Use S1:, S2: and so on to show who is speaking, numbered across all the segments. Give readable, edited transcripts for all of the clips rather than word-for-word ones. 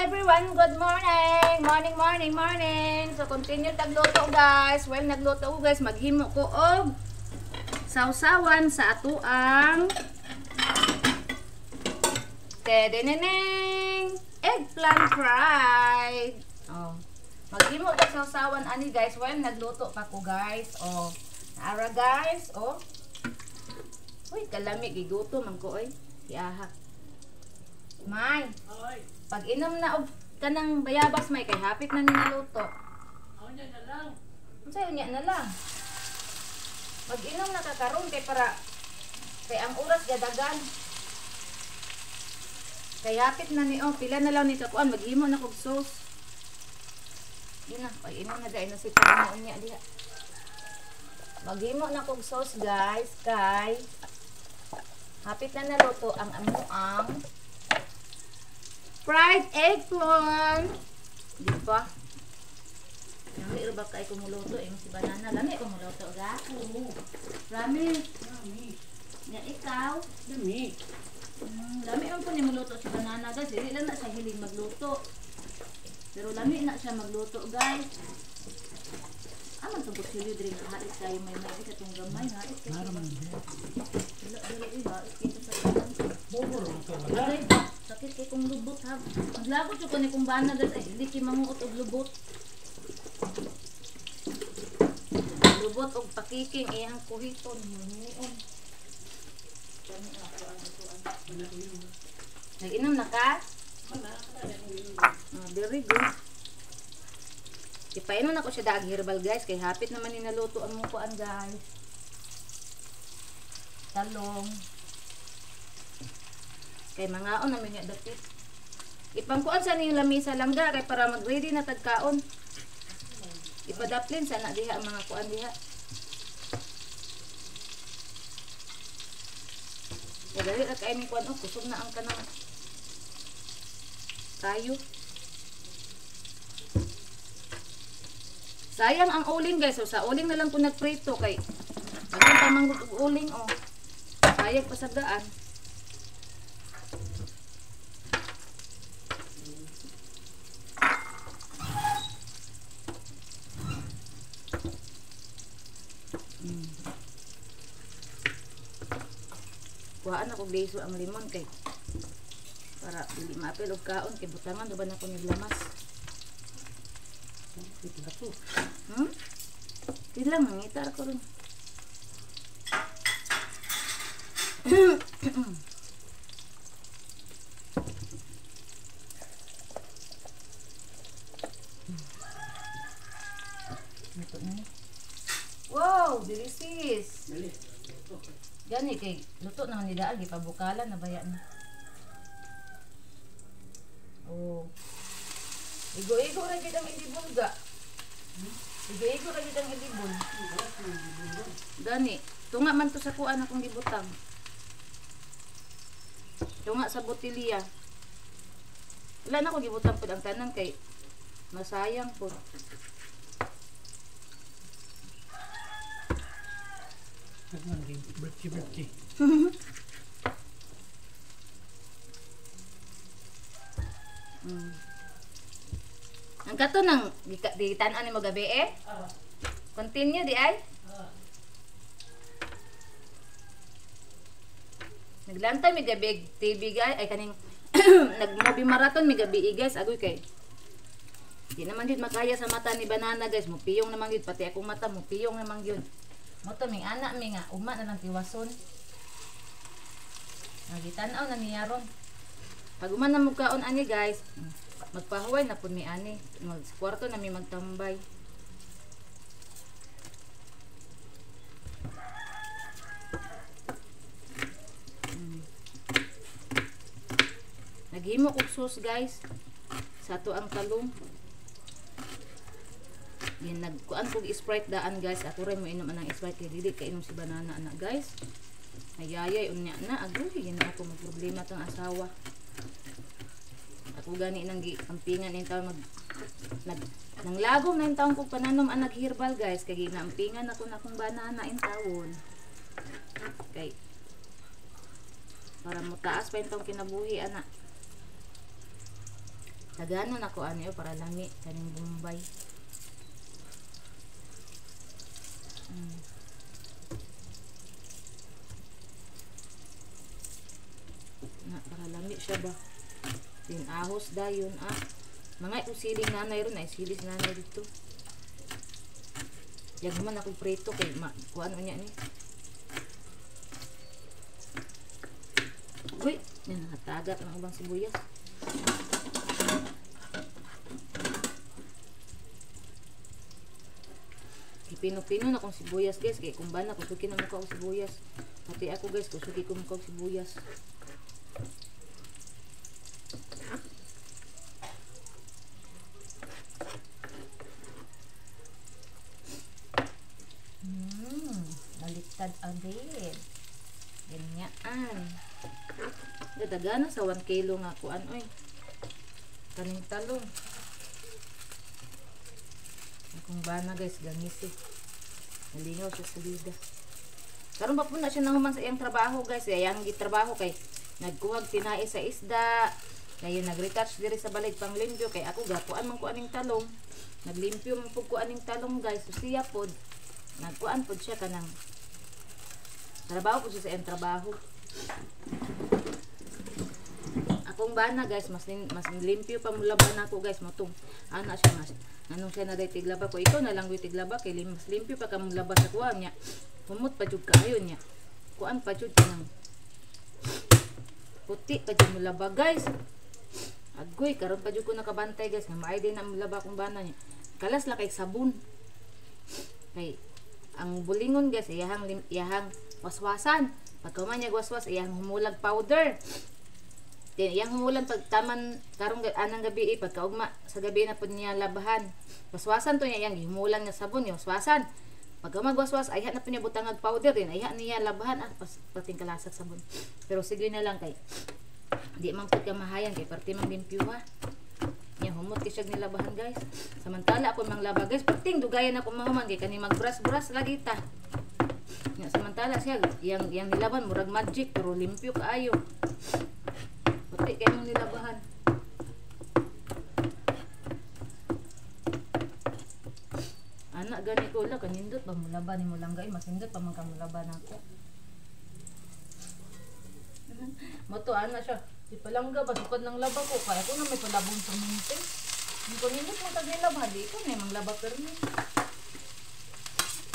S1: everyone, good morning. Morning. So continue tagluto guys. Well, nagluto ko guys, maghimo ko og sausawan sa atuang tedeneneng eggplant fried. Oh. Maghimo og sausawan ani guys. Well, nagluto pa ko guys. Oh. Naara guys, oh. Uy, kalami giguto man ko oy. Iahak. May. Pag inom na og kanang bayabas may kay hapit na niluto.
S2: Unya na lang.
S1: Unsay unya na lang. Mag-inom na ka karon kay para kay ang oras gadagan. Kay hapit na ni pila na lang ni kakuan maghimo na kog sauce. Gina, pag inom na dai na si pag unya diha. Maghimo na kog sauce guys kay hapit na naluto ang amuang fried eggplant. Di ba? Lami ba kay kumuluto si banana. Lami kumuluto ga?
S2: Oo.
S1: Lami.
S2: Lami.
S1: Nya ikaw?
S2: Lami.
S1: Lami ang po niya magluto si banana guys. Hindi lang na siya hiling magluto. Pero lami na siya magluto guys. Aman itong kutsilyo din na halit kayo may katong gamay. Halit kayo.
S2: Naraman din.
S1: Wala, halit kita sa kanan.
S2: Bobor ito wala.
S1: Aray ba? Sakit kay kong lubot ha. Maglagot yung kung kong bana guys. Ay, hindi kayo manguot og lubot. Lubot og pakiking. Iyang kuhiton. Munion. Nag-inom na ka? Very good. Ipainom na ko siya daag herbal guys. Kay hapit naman ninaluto ang mukuan guys. Talong. Kay mangaon namin nga dapit. Ipangkuan sa ning lamisa lang ga kay para mag-ready na tagkaon. Ipadaplin sana diha ang mga kuan diha. Dali ra kay ni kuan kusog na ang kanang kayo. Sayang ang uling guys. So, sa uling na lang ko nagprito kay anong pamanggod og uling sayang pa sa daan. Kuhaan ako beso ang limon kay para dili maapil og kaon kay butangan do ba na ko niglamas.
S2: Ito to.
S1: Ilang mangitar ko rin. Ito na ni. Wow, delicious.
S2: Dali.
S1: Gani kay luto naman ni daag ipabukalan na baya na. Oh. Igo-igo ra gid ang ilibol ga. Igo-igo ra gid ang ilibol. Gani, tunga man to sa kuan akong gibutang. Tunga sa botilya. Wala na ko gibutang pud ang tanan kay masayang pud.
S2: Nagman din birthday.
S1: Ang kato nang di tan-an mo gabi Continue di ay. Naglantay mi gabi TV guys ay kaning nag-movie marathon mi gabi guys agoy kay. Di naman gid makaya sa mata ni banana guys, mupiyong naman gid pati akong mata mupiyong naman gyud. Mo to ming anak mi nga ugma na lang tiwason. Nagitan-aw na niya ron. Pag uman na mugkaon ani guys, magpahuway na pud mi ani. Mag kwarto na mi magtambay. Naghimo og sauce guys sa ato ang talong. Yan nagkuan kog Sprite daan guys. Ako rin mo inom anang Sprite kay dili ka inom si banana ana guys. Ayayay unya na agoy yan ako mag problema tong asawa. Ako gani nang ampingan in taon nang lagom na in taon kog pananom ang nagherbal guys kay ginaampingan ako na kong banana in taon. Kay para mo taas pa in taon kinabuhi ana. Taganon ako ano yun para lami kaning Bombay. Na para lami siya ba. Tinahos dayon mga siling nanay ron ay silis nanay dito. Yang man ako preto kay kuan unya ni. Uy, nakatagat ang ubang sibuyas. Pino-pino na kong sibuyas guys kay kung ba na kusuki na mukha ko sibuyas. Pati ako guys kusuki ko mukha ko sibuyas. Baliktad agad. Ganyan. Dadagana sa 1 kilo nga kuan oy. Kaning talong. Kung ba na guys gamis nalingaw siya sa lida. Karon pa po na siya nahuman sa iyang trabaho guys. Iyang gitrabaho kay nagkuhag tinai sa isda. Ngayon nag-retouch diri sa balay panglimpyo kay ako gapuan man ko aning talong. Naglimpyo man pud ko aning talong guys. So siya pod nagkuan pod siya kanang trabaho po siya sa iyang trabaho. Akong bana guys mas limpyo pa mulaban ako guys motong ana siya mas anong siya na day tiglaba ko ikaw na lang wi tiglaba kay mas limpyo pa ka mulaba sa kuha niya humot pa jud kaayo niya kuan pa jud kanang puti pa jud mulaba guys agoy karon pa jud ko nakabantay guys nga maay din na mulaba akong bana niya kalas la kay sabon kay ang bulingon guys iyahang waswasan pagka man niya waswas iyang humulag powder. Then iyang humulan pag taman karong anang gabi pagka ugma sa gabi na pud niya labahan. Waswasan to niya iyang humulan nga sabon niya waswasan. Pagka magwaswas ayha na pud niya butangag powder din ayha niya labahan pating kalasat sabon. Pero sige na lang kay di man pud ka mahayan kay parte man limpyo ha. Nya humot kay siya nilabahan guys. Samantala ako manglaba guys perting dugayan ako mahuman kay kani magbrush lagi ta. Nya samantala siya yang nilaban murag magic pero limpyo kaayo. Puti kayo mong nilabahan. Anak gani ko lang kanindot ba mulaban ni mo lang gay masindot pa man ka mulaban ako. Moto ana siya. Di palangga ba sukad ng laba ko kaya ko na may palabong permente. Hindi ko nindot mo tagay laba di ko na mang laba permente.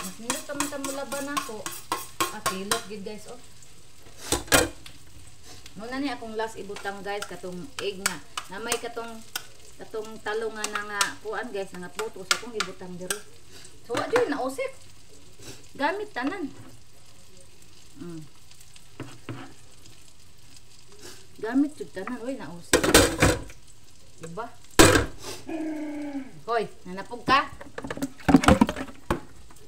S1: Masindot pa man ka mulaban ako. Pilot gid guys oh. Muna ni akong last ibutang guys katong egg nga na may katong talong nga nga kuan guys nga puto sa akong ibutang diri. So wa jud nausik. Gamit tanan. Gamit jud tanan oy nausik. Diba? Hoy, nanapog ka?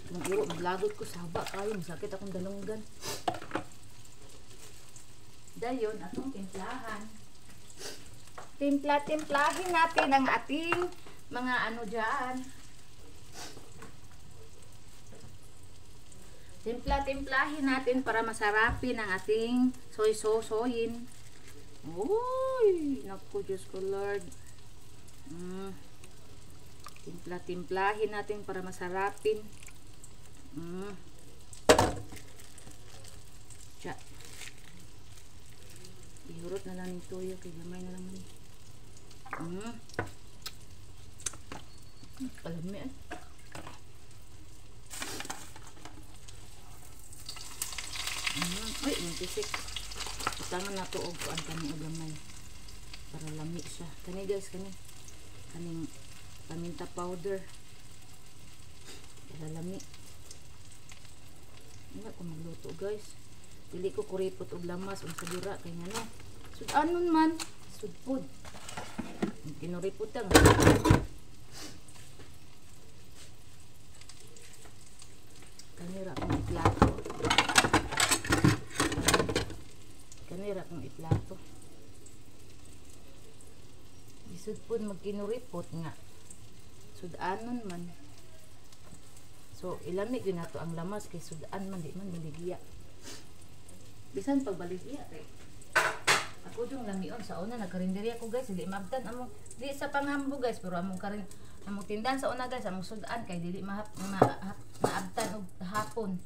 S1: Nang iro maglagot ko sa haba kayo masakit akong dalunggan. Dayon atong timplahan. Timplahin natin ang ating mga ano diyan. Timplahin natin para masarapin ang ating soy saucein. Uy, naku Diyos ko Lord. Timplahin natin para masarapin. Tiya. Ihurot na lang yung toyo kay gamay na lang man. Kalami ay. Uy, mantisik. Utangan na to og kuan kani og gamay. Para lami siya. Kani guys, kaning paminta powder. Para lami. Hindi ko magluto guys. Dili ko kuripot og lamas unsa dira kay ngano. Sud anon man, sud food. Kinuripot ang. Kanira kong iplato. Kanira kong iplato. Isud pud magkinuripot nga. Sud anon man. So ilami gyud nato ang lamas kay sudan man di man baligya. Bisan pag baligya kay ako Kudong lamion sa una nagkarinderya ko guys, dili mabtan among di sa panghambo guys, pero among karin among tindahan sa una guys, among sudan kay dili maabtan og hapon.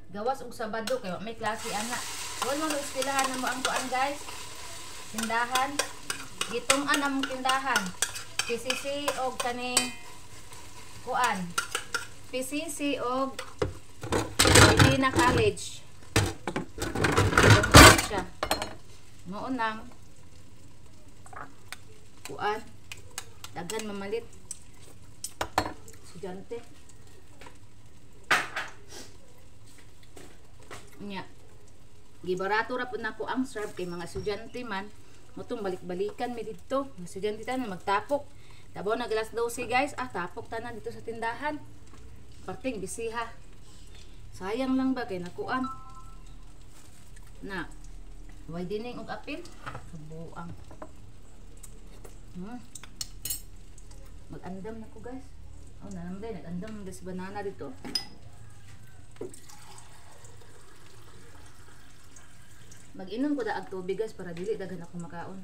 S1: Gawas og Sabado kay may klase ana. Wala mo istilahan na mo ang kuan guys. Tindahan. Gitong-an among tindahan. PCC og kaning kuan. PCC og Medina College. Siya. Maunang kuan. Daghan mamalit. Estudyante. Nya. Gibarato ra pud nako ang serve kay mga estudyante man. Motong balik-balikan mi dito. Mga estudyante tanan magtapok. Tabaw na alas 12 guys. Tapok tanan dito sa tindahan. Parting bisiha. Sayang lang ba kay nakuan. Na. Way dining og apil. Kabuang. Mag-andam na ko guys. Oh, nanamday. Nag-andam des banana dito. Mag-inom ko daag tubig guys para dili daghan ako makaon.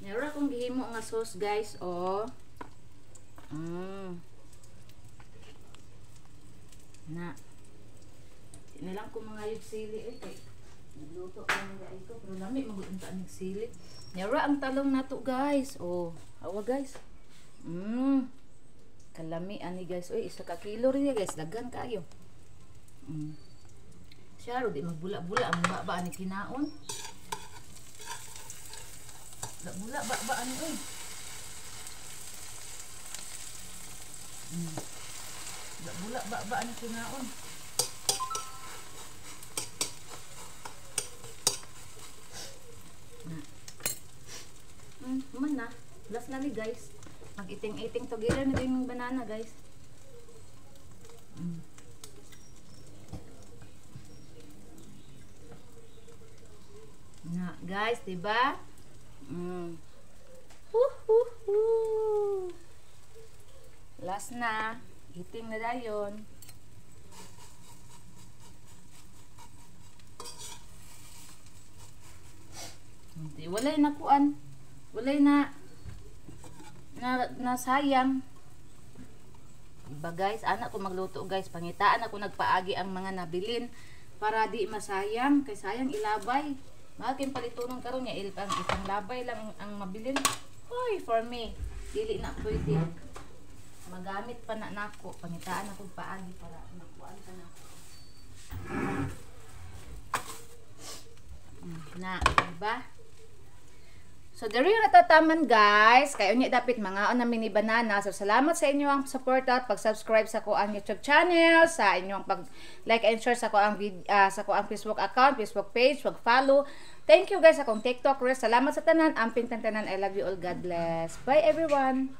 S1: Meron akong gihimo nga sauce guys, oh. Na. Nilang ko mga yung sili kay nagluto ko mga ito pero lami magunta ang sili. Nyara ang talong nato guys. Oh, awa guys. Kalami ani guys. Oy, 1 ka kilo rin guys. Daghan kayo. Siya ro di magbula-bula ang ba ani kinaon. Bula ba ani oy. Bula ba ani kinaon. Man na. Last na ni guys. Mag-iting-iting together na din yung banana guys. Na guys, diba? Last na. Iting na dayon. Walay na kuan. Walay na sayang. Diba guys, anak ko magluto guys. Pangitaan ako nagpaagi ang mga nabilin para di masayang. Kay sayang ilabay. Makin palitunon karon niya isang labay lang ang mabilin. Oy, for me, dili na pwede. Magamit pa na nako. Pangitaan ako paagi para makuan ka na. Na, diba? So, dari yung natataman guys. Kayo niya dapat mga na mini banana. So, salamat sa inyo ang support at pag-subscribe sa ko ang YouTube channel, sa inyong pag-like and share sa ko ang Facebook account, Facebook page, pag-follow. Thank you guys sa akong TikTok. Salamat sa tanan. Amping tantanan. I love you all. God bless. Bye everyone.